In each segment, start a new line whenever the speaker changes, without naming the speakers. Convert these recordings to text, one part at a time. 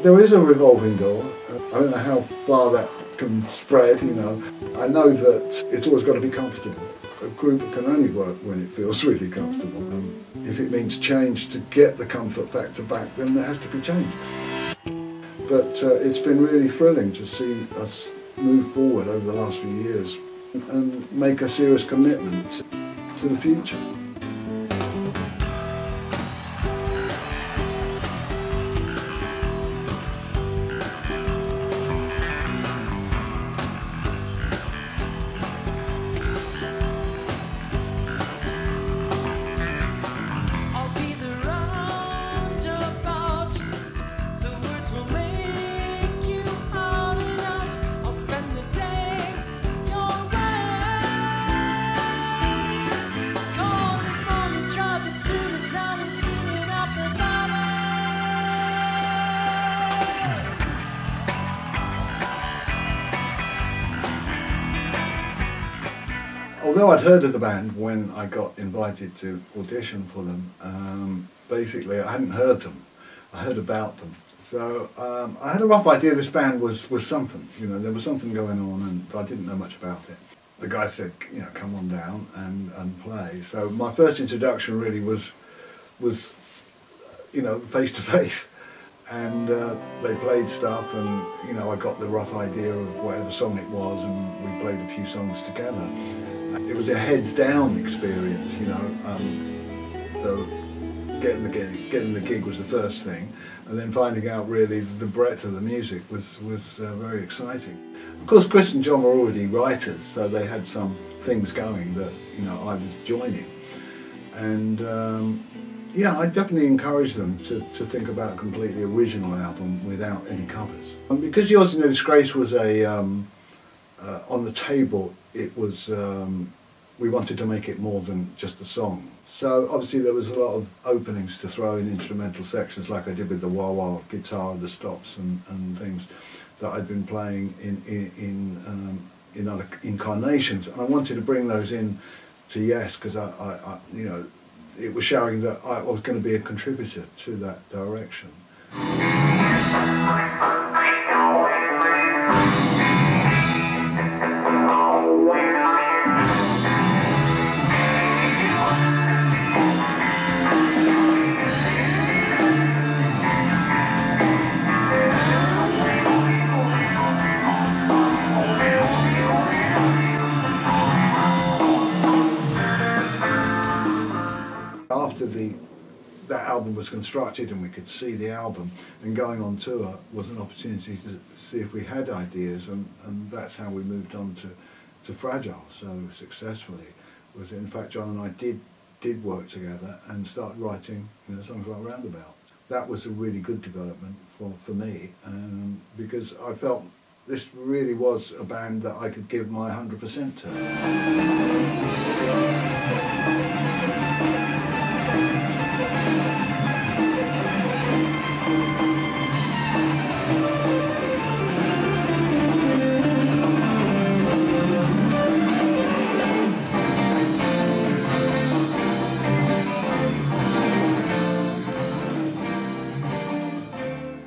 There is a revolving door. I don't know how far that can spread, you know. I know that it's always got to be comfortable. A group can only work when it feels really comfortable. If it means change to get the comfort factor back, then there has to be change. But it's been really thrilling to see us move forward over the last few years and make a serious commitment to the future. Although I'd heard of the band when I got invited to audition for them, basically I hadn't heard them. I heard about them. So I had a rough idea this band was something, you know, there was something going on and I didn't know much about it. The guy said, you know, come on down and play. So my first introduction really was you know, face to face. And they played stuff and, you know, I got the rough idea of whatever song it was and we played a few songs together. It was a heads down experience, you know, so getting the gig was the first thing, and then finding out really the breadth of the music was very exciting. Of course, Chris and John were already writers, so they had some things going that, you know, I was joining. And yeah, I definitely encouraged them to think about a completely original album without any covers. And because Yours in No Disgrace was a on the table, it was we wanted to make it more than just a song. So obviously there was a lot of openings to throw in instrumental sections, like I did with the wah-wah guitar, the stops and things that I'd been playing in other incarnations, and I wanted to bring those in to Yes, because I you know, it was showing that I was going to be a contributor to that direction. After that album was constructed and we could see the album, and going on tour was an opportunity to see if we had ideas, and that's how we moved on to Fragile so successfully. Was in fact John and I did work together and start writing, you know, songs like Roundabout. That was a really good development for me, because I felt this really was a band that I could give my 100% to.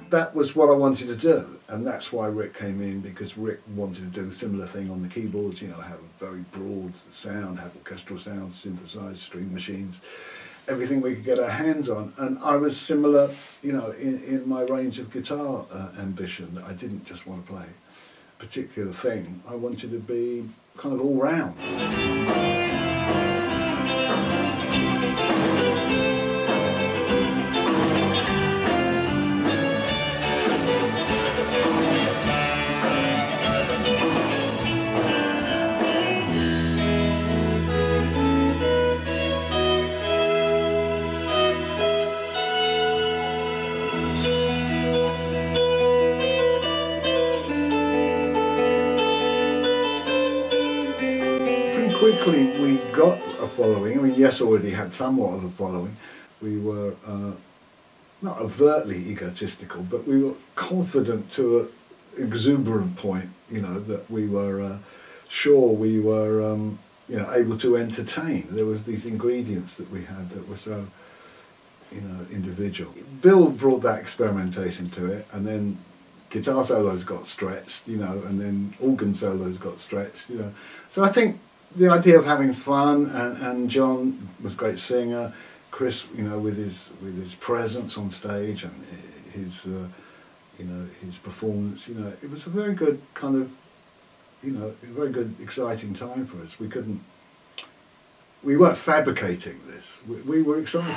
That was what I wanted to do, and that's why Rick came in, because Rick wanted to do a similar thing on the keyboards, you know, have a very broad sound, have orchestral sounds, synthesized string machines, everything we could get our hands on. And I was similar, you know, in my range of guitar ambition, that I didn't just want to play a particular thing, I wanted to be kind of all round. Quickly we got a following. I mean, Yes already had somewhat of a following. We were not overtly egotistical, but we were confident to an exuberant point, you know, that we were sure we were you know, able to entertain. There was these ingredients that we had that were so you know, individual. Bill brought that experimentation to it, and then guitar solos got stretched, you know, and then organ solos got stretched, you know. So I think the idea of having fun, and John was a great singer, Chris, you know, with his presence on stage and his you know, his performance, you know, it was a very good kind of, you know, a very good exciting time for us. We weren't fabricating this, we were excited.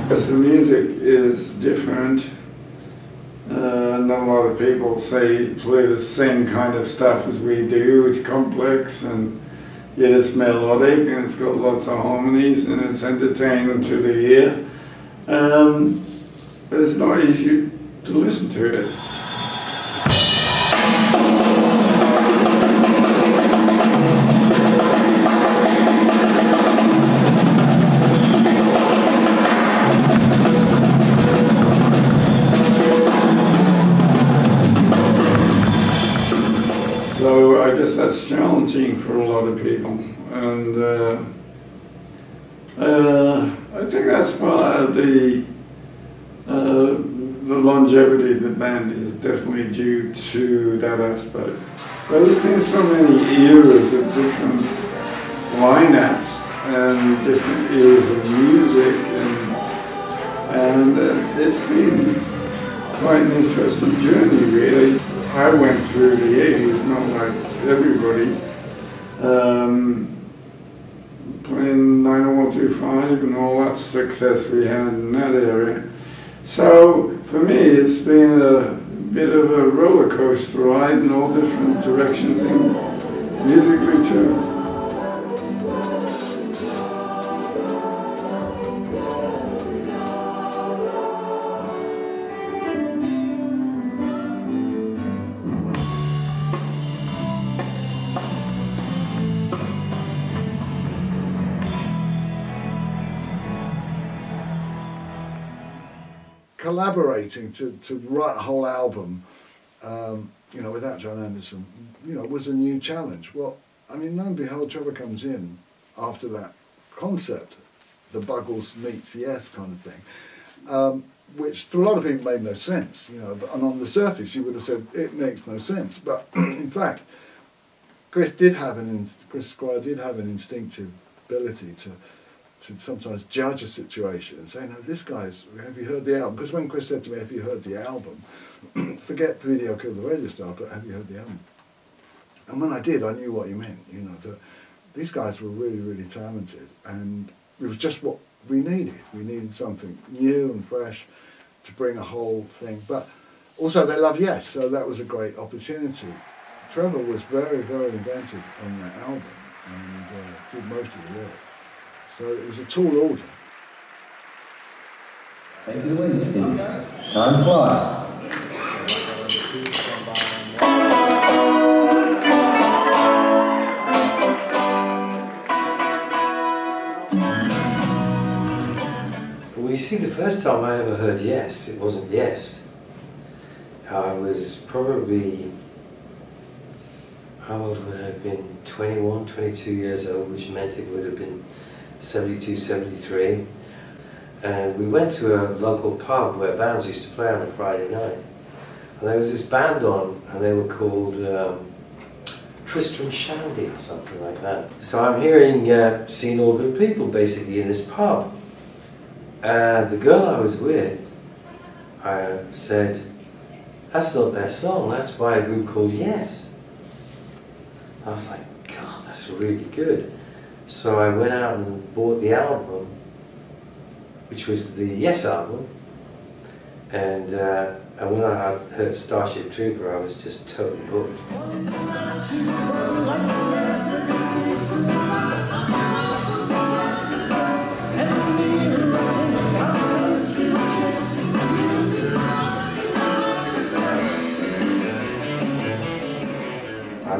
Because the music is different. Not a lot of people play the same kind of stuff as we do. It's complex and yet it's melodic and it's got lots of harmonies and it's entertaining to the ear. But it's not easy to listen to it. So I guess that's challenging for a lot of people, and I think that's part of the longevity of the band is definitely due to that aspect. But there's been so many eras of different lineups and different eras of music, and it's been quite an interesting journey, really. I went through the 80s, not like everybody, playing 90125 and all that success we had in that area. So for me, it's been a bit of a roller coaster ride in all different directions, and musically too.
Collaborating to write a whole album, you know, without John Anderson, you know, was a new challenge. Well, I mean, lo and behold, Trevor comes in after that concept, the Buggles meets Yes kind of thing, which to a lot of people made no sense, you know, and on the surface you would have said it makes no sense, but in fact, Chris Squire did have an instinctive ability to sometimes judge a situation and say, no, this guy's, have you heard the album? Because when Chris said to me, have you heard the album? Forget Video Killed the Radio Star, but have you heard the album? And when I did, I knew what he meant, you know, that these guys were really, really talented, and it was just what we needed. We needed something new and fresh to bring a whole thing, but also they love Yes, so that was a great opportunity. Trevor was very, very inventive on that album, and did most of the lyrics. So it was a tall order.
Take it away, Steve. Time flies.
Well, you see, the first time I ever heard Yes, it wasn't Yes. I was probably, how old would I have been? 21, 22 years old, which meant it would have been 72, 73, and we went to a local pub where bands used to play on a Friday night, and there was this band on, and they were called Tristram Shandy or something like that. So I'm hearing Seeing All Good People basically in this pub, and the girl I was with, I said, that's not their song, that's by a group called Yes. I was like, God, that's really good. So I went out and bought the album, which was the Yes album, and when I heard Starship Trooper, I was just totally hooked.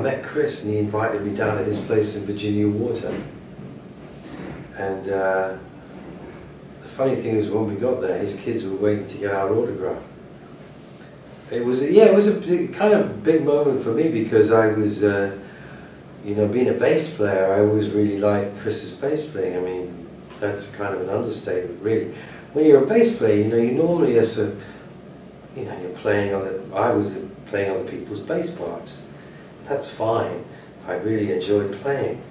met Chris and he invited me down at his place in Virginia Water. And the funny thing is, when we got there, his kids were waiting to get our autograph. It was a kind of big moment for me, because I was, you know, being a bass player, I always really liked Chris's bass playing. I mean, that's kind of an understatement, really. When you're a bass player, you know, you normally are so, you know, you're playing I was playing other people's bass parts. That's fine. I really enjoyed playing.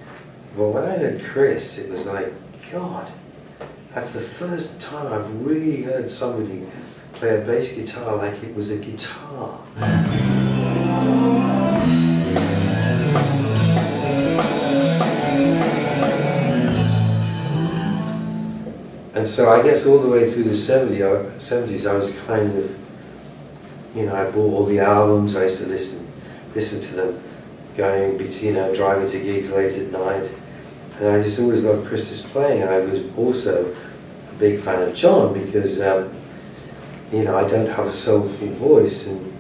But when I heard Chris, it was like, God, that's the first time I've really heard somebody play a bass guitar like it was a guitar. And so I guess all the way through the 70s I was kind of, you know, I bought all the albums, I used to listen to them going between, you know, driving to gigs late at night. And I just always loved Chris's playing. I was also a big fan of John because, you know, I don't have a soulful voice, and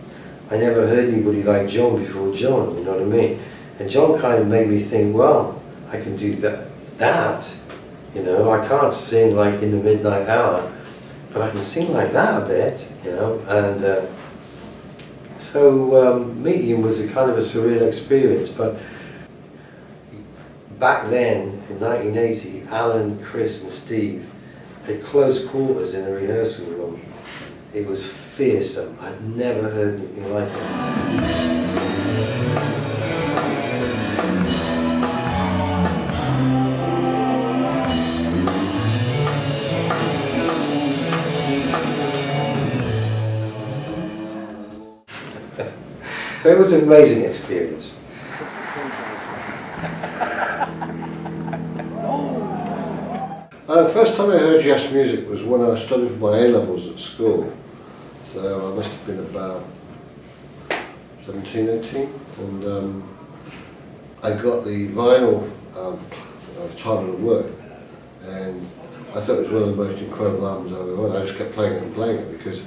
I never heard anybody like John before John, you know what I mean? And John kind of made me think, well, I can do that, you know, I can't sing like in the midnight hour, but I can sing like that a bit, you know, and so meeting him was a kind of a surreal experience. But back then, in 1980, Alan, Chris and Steve had close quarters in a rehearsal room. It was fearsome. I'd never heard anything like it. So it was an amazing experience.
First time I heard jazz music was when I studied for my A-levels at school. So I must have been about 17, 18, and I got the vinyl of Time of the Word, and I thought it was one of the most incredible albums I've ever heard. I just kept playing it and playing it because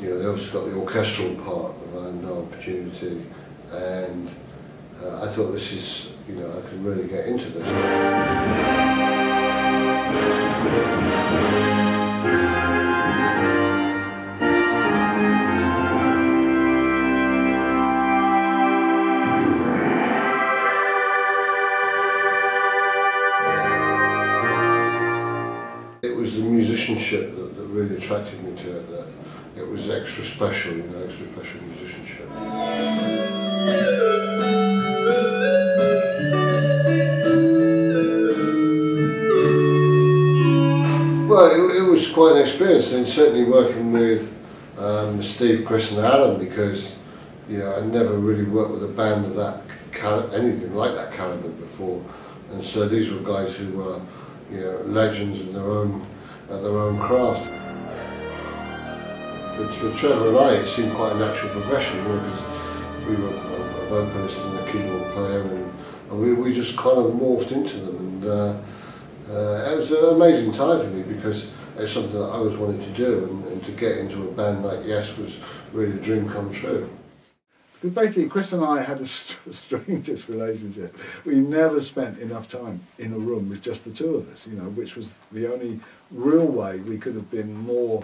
you know, they obviously got the orchestral part of No Opportunity, and I thought, this is, you know, I can really get into this. It was the musicianship that really attracted me to it. That it was extra special, you know, extra special musicianship. Well, it was quite an experience, and certainly working with Steve, Chris and Alan, because, you know, I'd never really worked with a band of that anything like that caliber before, and so these were guys who were, you know, legends in their own craft. For Trevor and I, it seemed quite a natural progression, you know, because we were a vocalist and a keyboard player, and we just kind of morphed into them, and it was an amazing time for me because it's something that I always wanted to do, and to get into a band like Yes was really a dream come true.
Because basically, Chris and I had a strangest relationship. We never spent enough time in a room with just the two of us, you know, which was the only real way we could have been more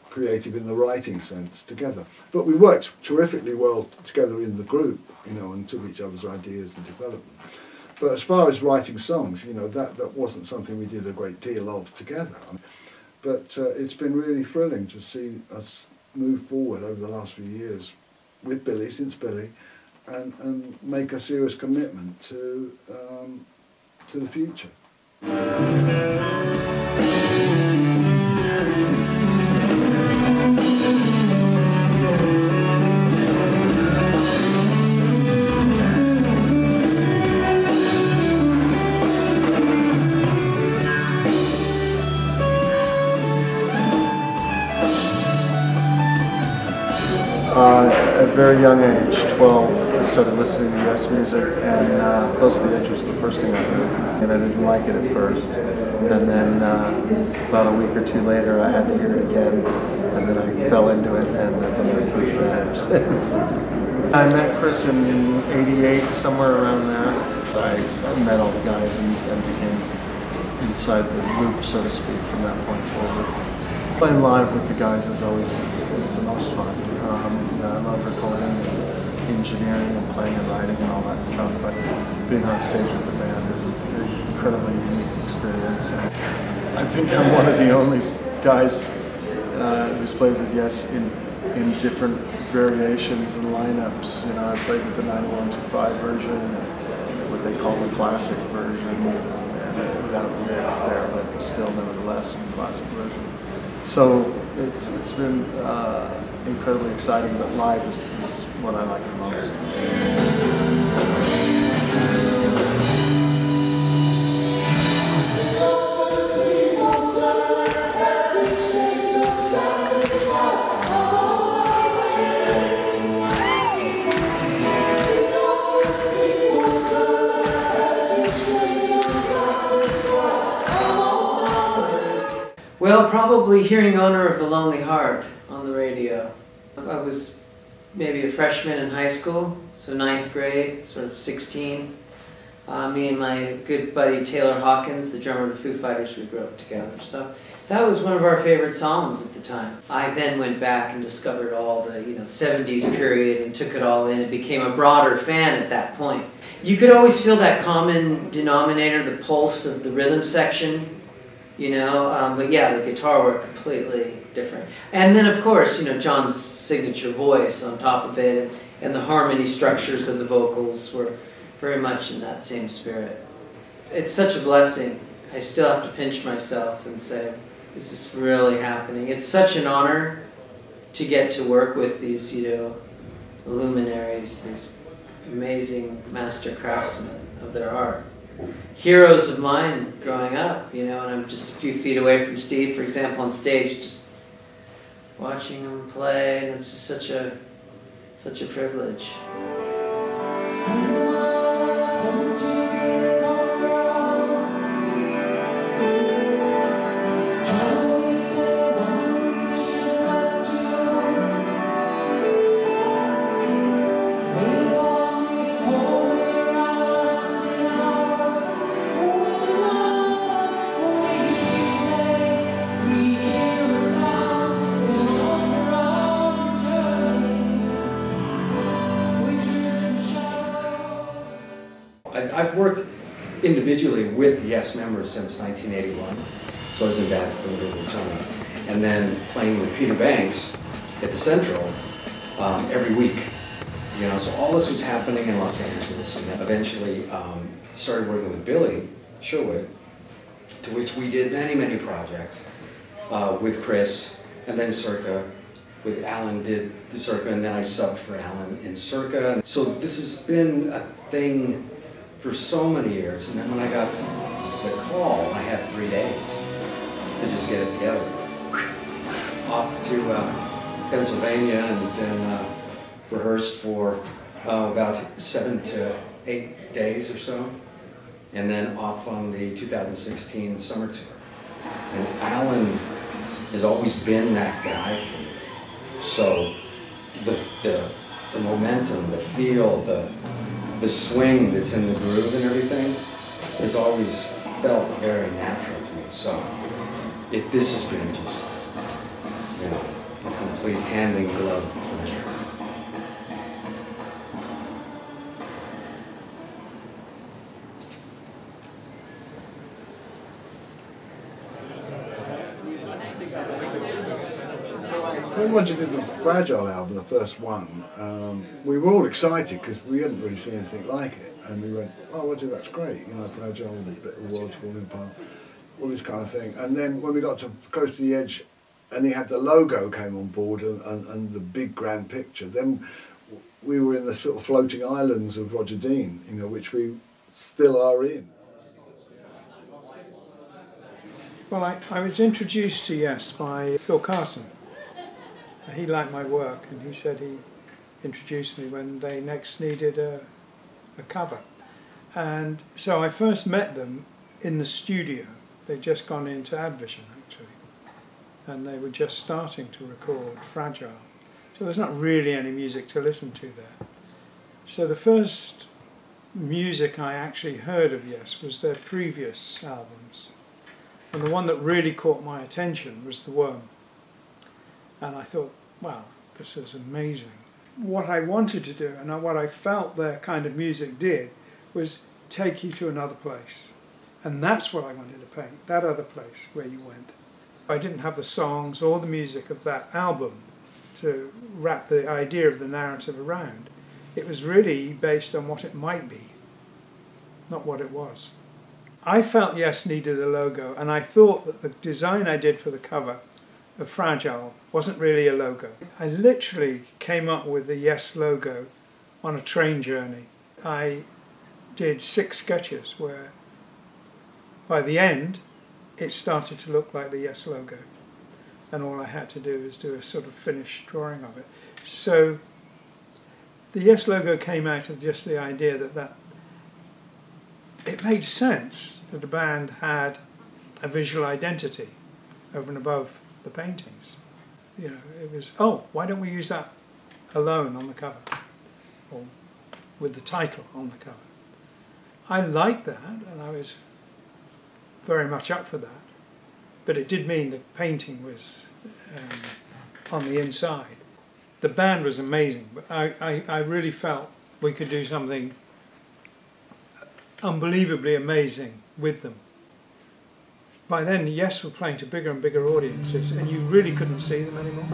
creative in the writing sense together. But we worked terrifically well together in the group, you know, and took each other's ideas and developed them. But as far as writing songs, you know, that wasn't something we did a great deal of together. But it's been really thrilling to see us move forward over the last few years with Billy, since Billy, and make a serious commitment to the future.
At a very young age, 12, I started listening to Yes music, and Close to the Edge was the first thing I heard. And I didn't like it at first. And then about a week or two later, I had to hear it again. And then I fell into it, and I've been a huge fan ever since. I met Chris in '88, somewhere around there. I met all the guys and became inside the loop, so to speak, from that point forward. Playing live with the guys is the most fun. I love recording and engineering and playing and writing and all that stuff, but being on stage with the band is an incredibly unique experience. I think I'm one of the only guys who's played with Yes in different variations and lineups. You know, I played with the 9125 version, what they call the classic version, and without Rick there, but still nevertheless the classic version. So it's been incredibly exciting, but live is what I like the most.
Well, probably hearing Owner of a Lonely Heart on the radio. I was maybe a freshman in high school, so 9th grade, sort of 16. Me and my good buddy Taylor Hawkins, the drummer of the Foo Fighters, we grew up together. So that was one of our favorite songs at the time. I then went back and discovered all the 70s period and took it all in and became a broader fan at that point. You could always feel that common denominator, the pulse of the rhythm section. But yeah, the guitar work completely different. And then of course, John's signature voice on top of it, and the harmony structures of the vocals were very much in that same spirit. It's such a blessing. I still have to pinch myself and say, is this really happening? It's such an honor to get to work with these, luminaries, these amazing master craftsmen of their art. Heroes of mine growing up, and I'm just a few feet away from Steve, for example, on stage, just watching him play, and it's just such a privilege.
I've worked individually with Yes members since 1981, so I was in band with Tony, and then playing with Peter Banks at the Central every week. So all this was happening in Los Angeles, and then eventually started working with Billy Sherwood, to which we did many projects with Chris, and then Circa. With Alan did the Circa, and then I subbed for Alan in Circa. So this has been a thing for so many years, and then when I got the call, I had 3 days to just get it together. Off to Pennsylvania, and then rehearsed for about 7 to 8 days or so, and then off on the 2016 summer tour. And Alan has always been that guy for me. So the momentum, the feel, the swing that's in the groove and everything has always felt very natural to me. So this has been just, a complete hand-in-glove pleasure.
When Roger did the Fragile album, the first one, we were all excited because we hadn't really seen anything like it. And we went, oh Roger, that's great, Fragile, a bit of the world's falling apart, all this kind of thing. And then when we got to close to the edge and he had the logo came on board and the big grand picture, then we were in the sort of floating islands of Roger Dean, which we still are in.
Well, I was introduced to Yes by Phil Carson. He liked my work, and he said he introduced me when they next needed a cover. And so I first met them in the studio. They'd just gone into Advision, actually, and they were just starting to record Fragile. So there's not really any music to listen to there. So the first music I actually heard of Yes was their previous albums. And the one that really caught my attention was The Worm. And I thought, wow, this is amazing. What I wanted to do and what I felt their kind of music did was take you to another place. And that's what I wanted to paint, that other place where you went. I didn't have the songs or the music of that album to wrap the idea of the narrative around. It was really based on what it might be, not what it was. I felt Yes needed a logo, and I thought that the design I did for the cover of Fragile wasn't really a logo. I literally came up with the Yes logo on a train journey. I did 6 sketches where by the end it started to look like the Yes logo, and all I had to do was do a sort of finished drawing of it. So the Yes logo came out of just the idea that it made sense that the band had a visual identity over and above the paintings. You know, it was, oh, why don't we use that alone on the cover, or with the title on the cover? I liked that, and I was very much up for that, but it did mean the painting was on the inside. The band was amazing, but I really felt we could do something unbelievably amazing with them. By then, Yes were playing to bigger and bigger audiences, and you really couldn't see them anymore.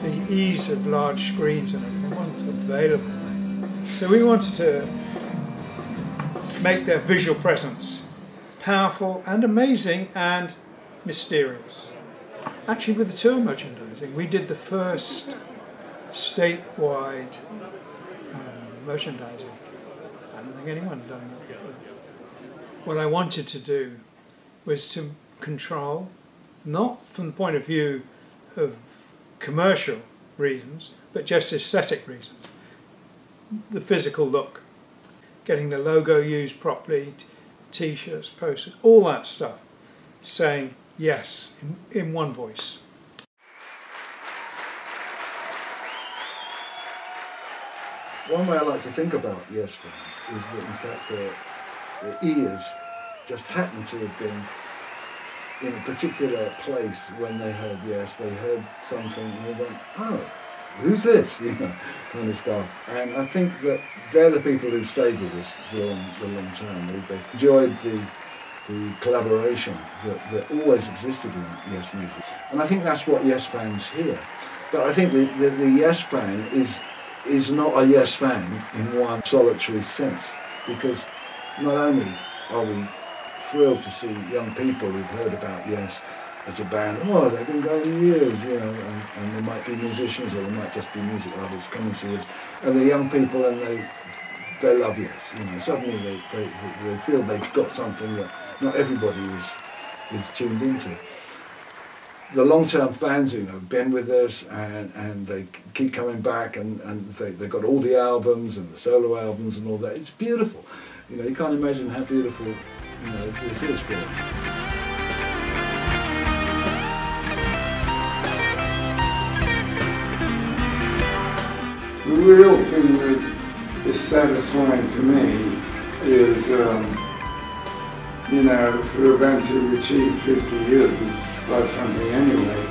The ease of large screens and everything wasn't available. So we wanted to make their visual presence powerful and amazing and mysterious. Actually, with the tour merchandising, we did the first statewide merchandising. I don't think anyone had done that before. What I wanted to do was to control, not from the point of view of commercial reasons, but just aesthetic reasons, the physical look. Getting the logo used properly, t-shirts, posters, all that stuff, saying yes in one voice.
One way I like to think about Yes fans is that in fact their ears just happened to have been in a particular place when they heard Yes. They heard something and they went, oh, who's this? You know, kind of stuff. And I think that they're the people who've stayed with us the long term. They enjoyed the collaboration that always existed in Yes music. And I think that's what Yes fans hear. But I think the Yes fan is not a Yes fan in one solitary sense, because not only are we thrilled to see young people who've heard about Yes as a band, oh, they've been going years, you know, and they might be musicians or they might just be music lovers coming to us, and they're young people and they love Yes, you know, suddenly they feel they've got something that not everybody is tuned into. The long-term fans who have been with us and they keep coming back and they've got all the albums and the solo albums and all that, it's beautiful. You know, you can't imagine how beautiful, you know, this is for us.
The real thing that is satisfying to me is, you know, for a band to achieve 50 years is quite something anyway.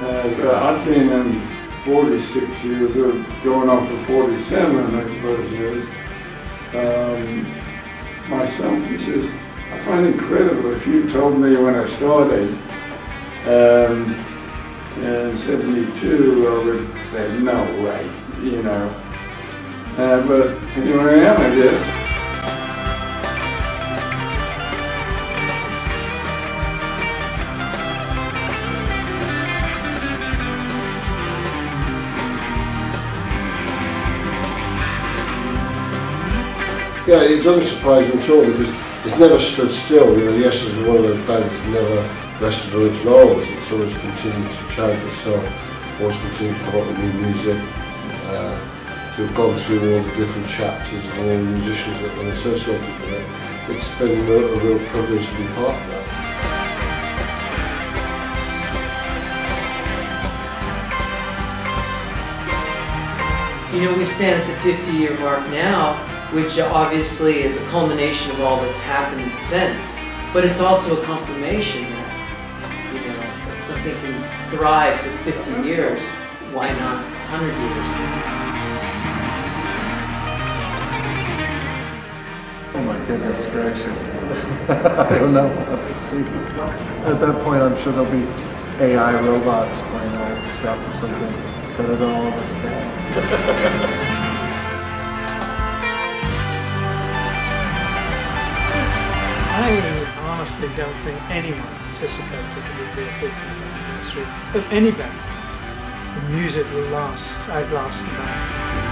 But I've been in 46 years, or going on for 47 of those years. Myself, which is, I find incredible. If you told me when I started in 72, I would say, no way, you know. But here I am, I guess.
Yeah, it doesn't surprise me at all because it's never stood still. You know, Yes is one of those bands that never rested on its laurels. It's always continued to challenge itself, always continued to come up with new music, to have gone through all the different chapters and all the musicians that were associated with it. It's been a real privilege to be part of that.
You know, we stand at the 50-year mark now, which obviously is a culmination of all that's happened since. But it's also a confirmation that, you know, if something can thrive for 50 years, why not 100 years?
Oh my goodness gracious. I don't know. We'll have to see. At that point, I'm sure there'll be AI robots playing all this stuff or something. Better than all of us can.
I honestly don't think anyone anticipated it would be a 50th anniversary of any band. The music will outlast the band.